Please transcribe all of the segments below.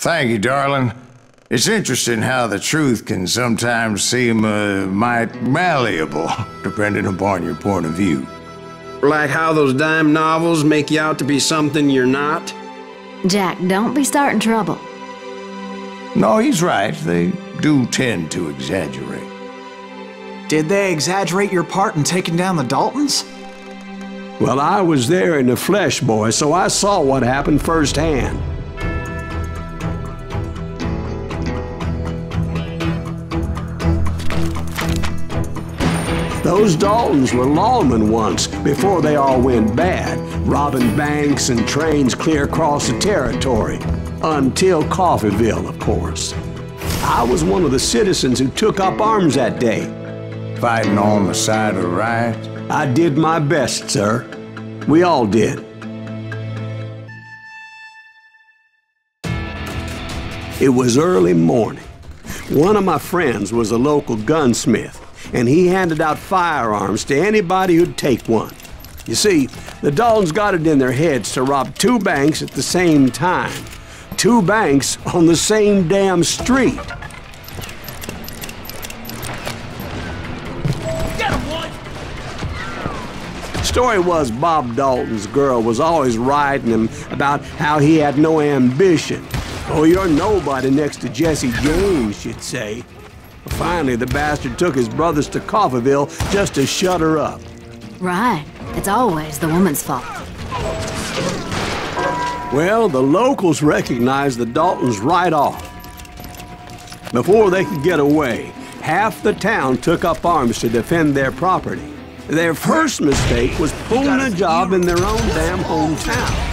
Thank you, darling. It's interesting how the truth can sometimes seem might malleable, depending upon your point of view. Like how those dime novels make you out to be something you're not? Jack, don't be starting trouble. No, he's right. They do tend to exaggerate. Did they exaggerate your part in taking down the Daltons? Well, I was there in the flesh, boy, so I saw what happened firsthand. Those Daltons were lawmen once, before they all went bad, robbing banks and trains clear across the territory. Until Coffeeville, of course. I was one of the citizens who took up arms that day. Fighting on the side of the right? I did my best, sir. We all did. It was early morning. One of my friends was a local gunsmith, and he handed out firearms to anybody who'd take one. You see, the Daltons got it in their heads to rob 2 banks at the same time. 2 banks on the same damn street. Story was Bob Dalton's girl was always riding him about how he had no ambition. Oh, you're nobody next to Jesse James, she'd say. Finally, the bastard took his brothers to Coffeeville just to shut her up. Right. It's always the woman's fault. Well, the locals recognized the Daltons right off. Before they could get away, half the town took up arms to defend their property. Their first mistake was pulling a job in their own damn hometown.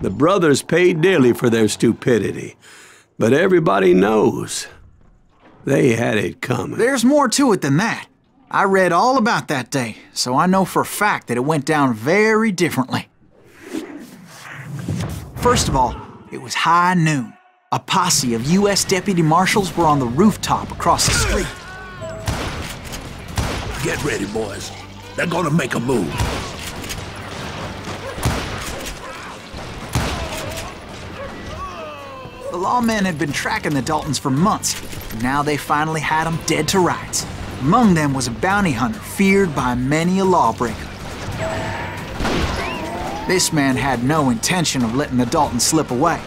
The brothers paid dearly for their stupidity, but everybody knows they had it coming. There's more to it than that. I read all about that day, so I know for a fact that it went down very differently. First of all, it was high noon. A posse of U.S. deputy marshals were on the rooftop across the street. Get ready, boys. They're gonna make a move. The lawmen had been tracking the Daltons for months, and now they finally had them dead to rights. Among them was a bounty hunter feared by many a lawbreaker. This man had no intention of letting the Daltons slip away.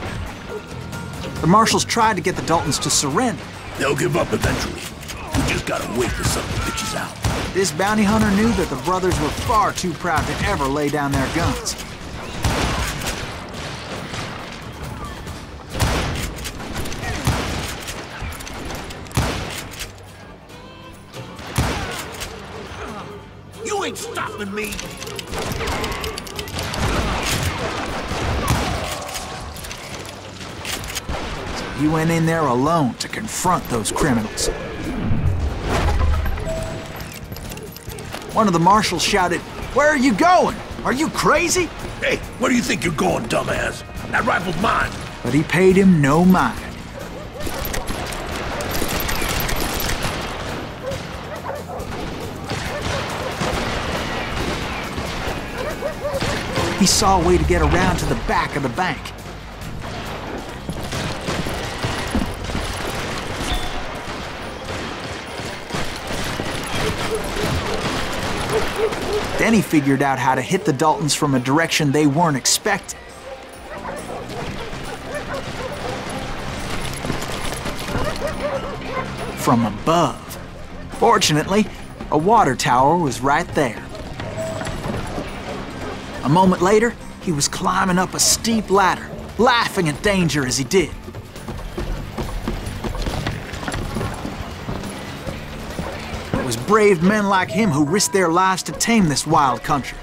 The marshals tried to get the Daltons to surrender. They'll give up eventually. We just gotta wait till something pitches out. This bounty hunter knew that the brothers were far too proud to ever lay down their guns. You ain't stopping me! He went in there alone to confront those criminals. One of the marshals shouted, "Where are you going? Are you crazy?" Hey, where do you think you're going, dumbass? That rifle's mine. But he paid him no mind. he saw a way to get around to the back of the bank. Then he figured out how to hit the Daltons from a direction they weren't expecting. From above. Fortunately, a water tower was right there. A moment later, he was climbing up a steep ladder, laughing at danger as he did. It was brave men like him who risked their lives to tame this wild country.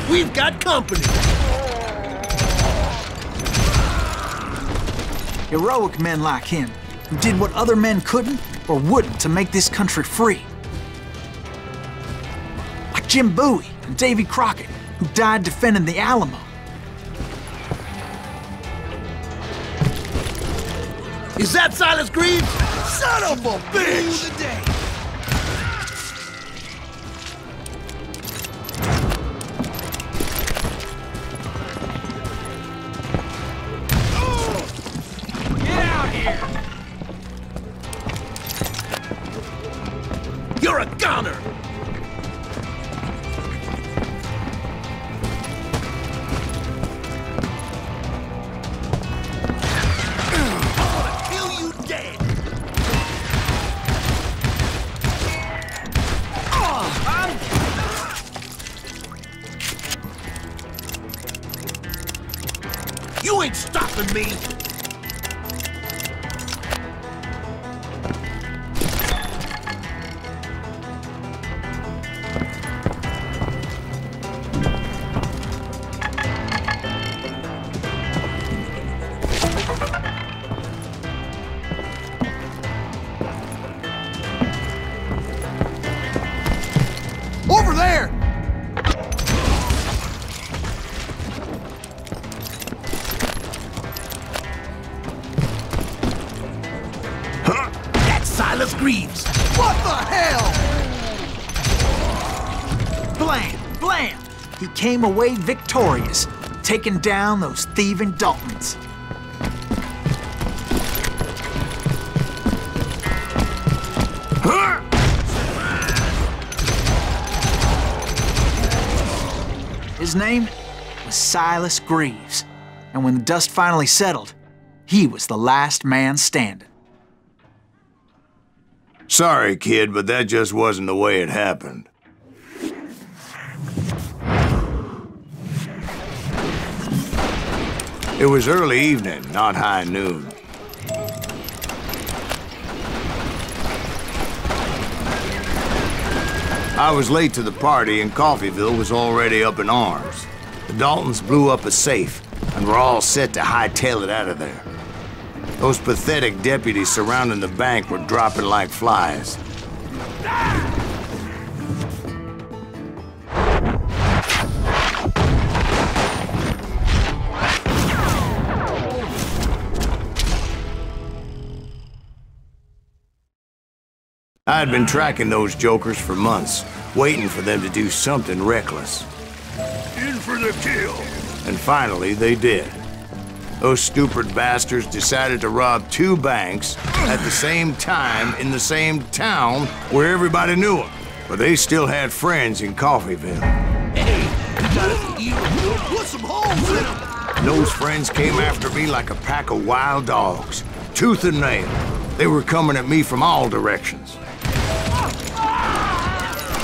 We've got company. Heroic men like him, who did what other men couldn't or wouldn't to make this country free. Like Jim Bowie and Davy Crockett, who died defending the Alamo. Is that Silas Greaves? Son of a bitch! You're a goner! I'm gonna kill you dead! You ain't stopping me! Over there! Huh? That's Silas Greaves! What the hell? Blam! Blam! He came away victorious, taking down those thieving Daltons. His name was Silas Greaves, and when the dust finally settled, he was the last man standing. Sorry, kid, but that just wasn't the way it happened. It was early evening, not high noon. I was late to the party and Coffeyville was already up in arms. The Daltons blew up a safe and were all set to hightail it out of there. Those pathetic deputies surrounding the bank were dropping like flies. I had been tracking those jokers for months, waiting for them to do something reckless. In for the kill! And finally, they did. Those stupid bastards decided to rob 2 banks at the same time in the same town where everybody knew them. But they still had friends in Coffeyville. Hey, you got us a hero. Put some holes in them! And those friends came after me like a pack of wild dogs, tooth and nail. They were coming at me from all directions.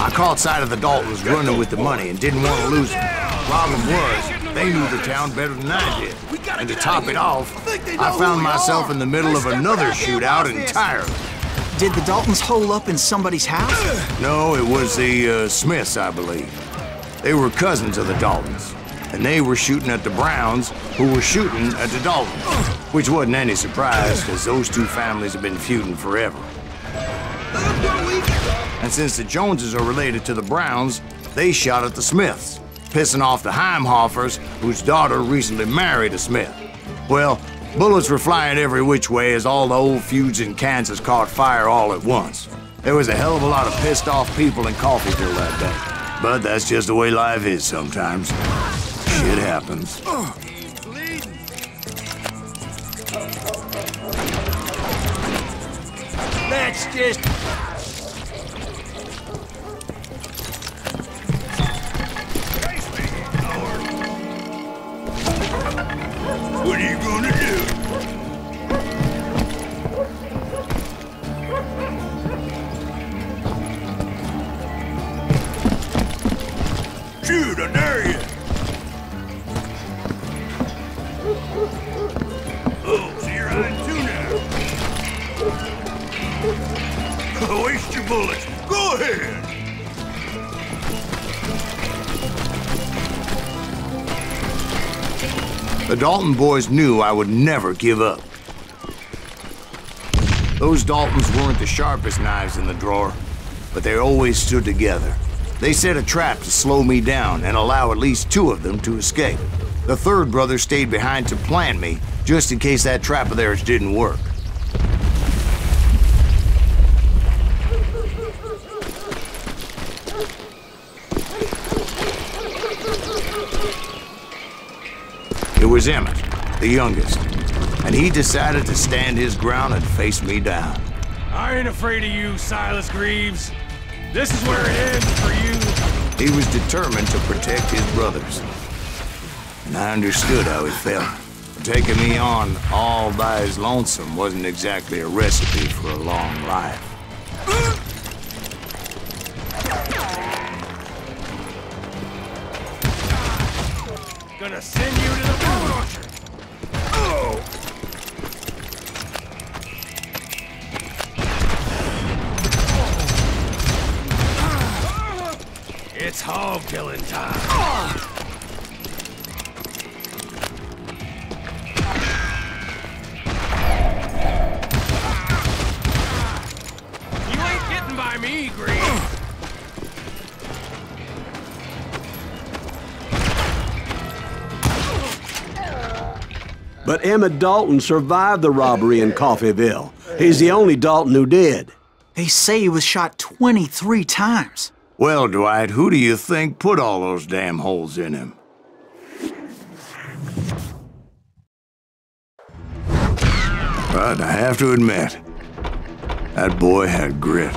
I caught sight of the Daltons running with the money and didn't want to lose it. Problem was, they knew the town better than I did. And to top it off, I found myself in the middle of another shootout entirely. Did the Daltons hole up in somebody's house? No, it was the Smiths, I believe. They were cousins of the Daltons, and they were shooting at the Browns, who were shooting at the Daltons, which wasn't any surprise, because those 2 families have been feuding forever. And since the Joneses are related to the Browns, They shot at the Smiths, pissing off the Heimhoffers, whose daughter recently married a Smith. Well, bullets were flying every which way as all the old feuds in Kansas caught fire all at once. There was a hell of a lot of pissed off people in Coffeyville that day. But that's just the way life is sometimes. Shit happens. That's just... What are you gonna do? Shoot, I dare you! Oh, so you're hiding too now. Waste your bullets. Go ahead. The Dalton boys knew I would never give up. Those Daltons weren't the sharpest knives in the drawer, but they always stood together. They set a trap to slow me down and allow at least 2 of them to escape. The third brother stayed behind to plant me, just in case that trap of theirs didn't work. It was Emmett, the youngest, and he decided to stand his ground and face me down. I ain't afraid of you, Silas Greaves. This is where it ends for you. He was determined to protect his brothers, and I understood how he felt. Taking me on all by his lonesome wasn't exactly a recipe for a long life. Gonna send you to the fruit orchard. Oh! It's hog killing time. You ain't getting by me, Green. But Emmett Dalton survived the robbery in Coffeyville. He's the only Dalton who did. They say he was shot 23 times. Well, Dwight, who do you think put all those damn holes in him? But I have to admit, that boy had grit.